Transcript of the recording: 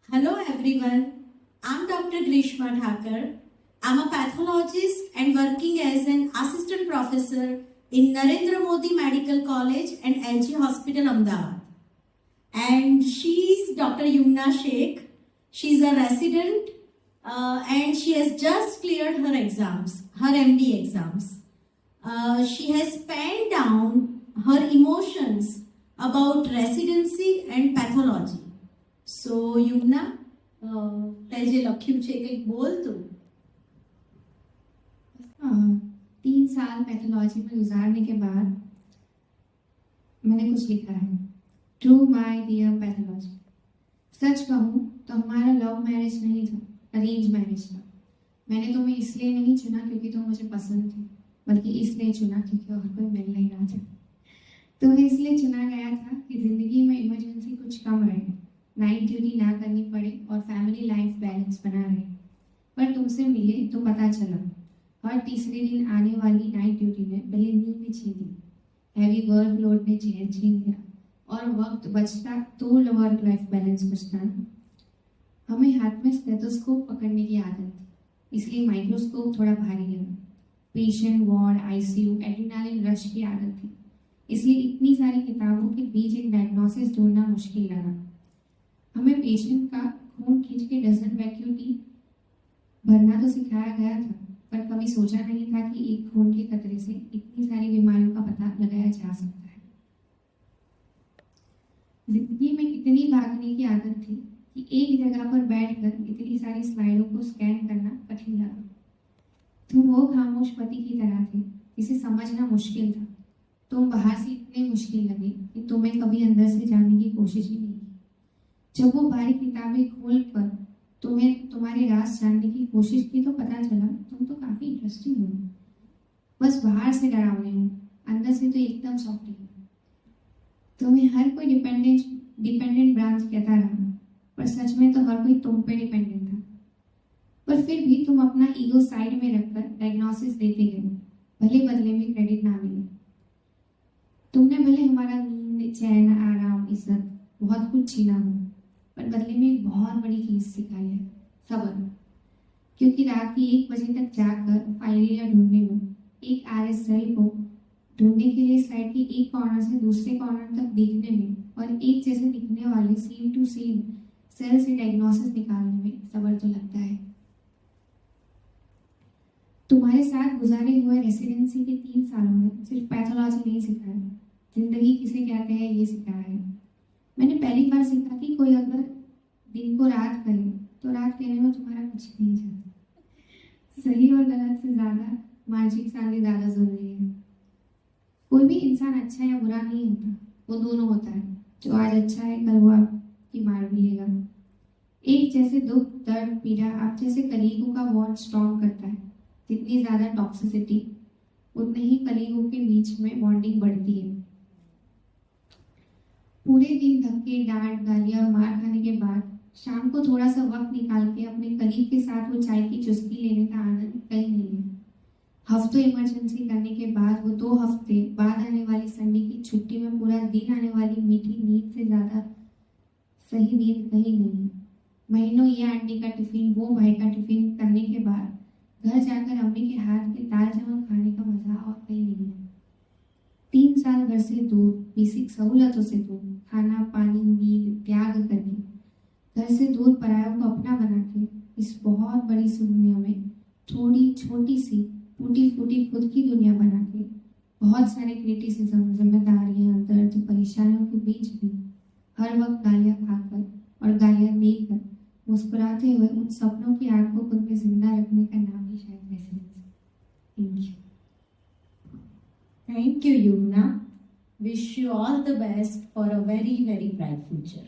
Hello everyone, I'm Dr. Grishma Thakur. I'm a pathologist and working as an assistant professor in Narendra Modi Medical College and LG Hospital, Ahmedabad. And she's Dr. Yumna Sheikh. She's a resident and she has just cleared her exams, her MD exams. She has penned down her emotions about residency and pathology. So Yumna, તે જે લખ્યું છે કંઈક બોલ તું. 3 साल pathology में गुजारने के बाद मैंने कुछ लिखा है. टू माय डियर पैथोलॉजी, सच कहूँ तो हमारा लव मैरिज नहीं था, अरेंज मैरिज था. मैंने तुम्हें इसलिए नहीं चुना क्योंकि तुम मुझे पसंद थी, बल्कि इसलिए चुना क्योंकि और कोई मिल नहीं रहा था. तुम्हें इसलिए चुना गया था कि ज़िंदगी में इमरजेंसी कुछ कम रहे, नाइट ड्यूटी ना करनी पड़े और फैमिली लाइफ बैलेंस बना रहे. पर तुमसे मिले तो पता चला हर तीसरे दिन आने वाली नाइट ड्यूटी ने पहले नींद छीन ली, हैवी वर्क लोड ने चैन छीन लिया और वक्त बचता तो वर्क लाइफ बैलेंस बचता ना. हमें हाथ में स्टेथोस्कोप पकड़ने की आदत थी, इसलिए माइक्रोस्कोप थोड़ा भारी लगा. Patient ward, ICU, adrenaline rush की आदत थी, इसलिए इतनी सारी किताबों के बीच एक डायग्नोसिस ढूंढना मुश्किल लगा. हमें पेशेंट का खून खींच के डजन वैक्यूम ट्यूब भरना तो सिखाया गया था, पर कभी सोचा नहीं था कि एक खून के कतरे से इतनी सारी बीमारियों का पता लगाया जा सकता है. जिंदगी में इतनी भागने की आदत थी कि एक जगह पर बैठकर इतनी सारी स्लाइडों को स्कैन करना कठिन लगा. तुम वो खामोश पति की तरह थे जिसे समझना मुश्किल था. तुम बाहर से इतने मुश्किल लगे कि तुम्हें कभी अंदर से जानने की कोशिश ही नहीं की. जब वो भारी किताबें खोल कर तुम्हें तुम्हारे राज जानने की कोशिश की तो पता चला तुम तो काफी इंटरेस्टिंग हो. बस बाहर से डरावने हो, अंदर से तो एकदम सॉफ्ट हो. तुम्हें हर कोई डिपेंडेंट ब्रांच कहता रहा, पर सच में तो हर कोई तुम पे डिपेंडेंट था. पर फिर भी तुम अपना ईगो साइड में रखकर डायग्नोसिस देते गए, भले बदले में क्रेडिट ना मिले. तुमने भले हमारा नींद, चैन, आराम, इज्जत बहुत कुछ छीना हो, पर बदले में एक बहुत बड़ी चीज सिखाई है, सब्र. क्योंकि रात के 1 बजे तक जाकर फाइलेरिया ढूंढने में, एक आरएस सेल को ढूंढने के लिए स्लाइड के एक कॉर्नर से दूसरे कॉर्नर तक देखने में और एक जैसे दिखने वाले सेम टू सेम सेल से डायग्नोसिस निकालने में सब्र तो लगता है. तुम्हारे साथ गुजारे हुए रेसिडेंसी के 3 सालों में सिर्फ पैथोलॉजी नहीं सिखाया, जिंदगी किसे कहते हैं ये सिखाया है. मैंने पहली बार सीखा कि कोई अगर दिन को रात करे तो रात कहने में तुम्हारा कुछ नहीं जाता. सही और गलत से ज्यादा मानसिक शांति ज्यादा जरूरी है. कोई भी इंसान अच्छा या बुरा नहीं होता, वो दोनों होता है. जो आज अच्छा है कल वो आपकी मार भी लेगा. एक जैसे दुख, दर्द, पीड़ा आप जैसे कलीगों का बॉन्ड स्ट्रॉन्ग करता है. जितनी ज्यादा टॉक्सिसिटी उतने ही कलीगों के बीच में बॉन्डिंग बढ़ती है. पूरे दिन धक्के, डांट, गालियां और मार खाने के बाद शाम को थोड़ा सा वक्त निकाल के अपने कलीग के साथ वो चाय की चुस्की लेने का आनंद कहीं नहीं है. हफ्तों इमरजेंसी करने के बाद वो 2 हफ्ते बाद आने वाली संडे की छुट्टी में पूरा दिन आने वाली मीठी नींद से ज्यादा सही नींद कहीं नहीं है. महीनों ये आंटी का टिफिन, वो भाई का टिफिन करने के बाद घर जाकर अम्मी के हाथ के दाल चावल खाने का मजा और कहीं नहीं है. 3 साल घर से दूर, बेसिक सहूलतों से दूर, खाना, पानी, नींद त्याग करके, घर से दूर परायों को अपना बना के, इस बहुत बड़ी दुनिया में थोड़ी छोटी सी टूटी फूटी खुद की दुनिया बना के, बहुत सारे क्रिटिसिज्म, जिम्मेदारियां, दर्द, परेशानियों के बीच भी हर वक्त गालियां खाकर और गालियां देकर मुस्कुराते हुए उन सपनों की आग को खुद में जिंदा रखने का नाम ही शायद residence. Thank you. Thank you, Yumna. Wish you all the best for a very, very bright future.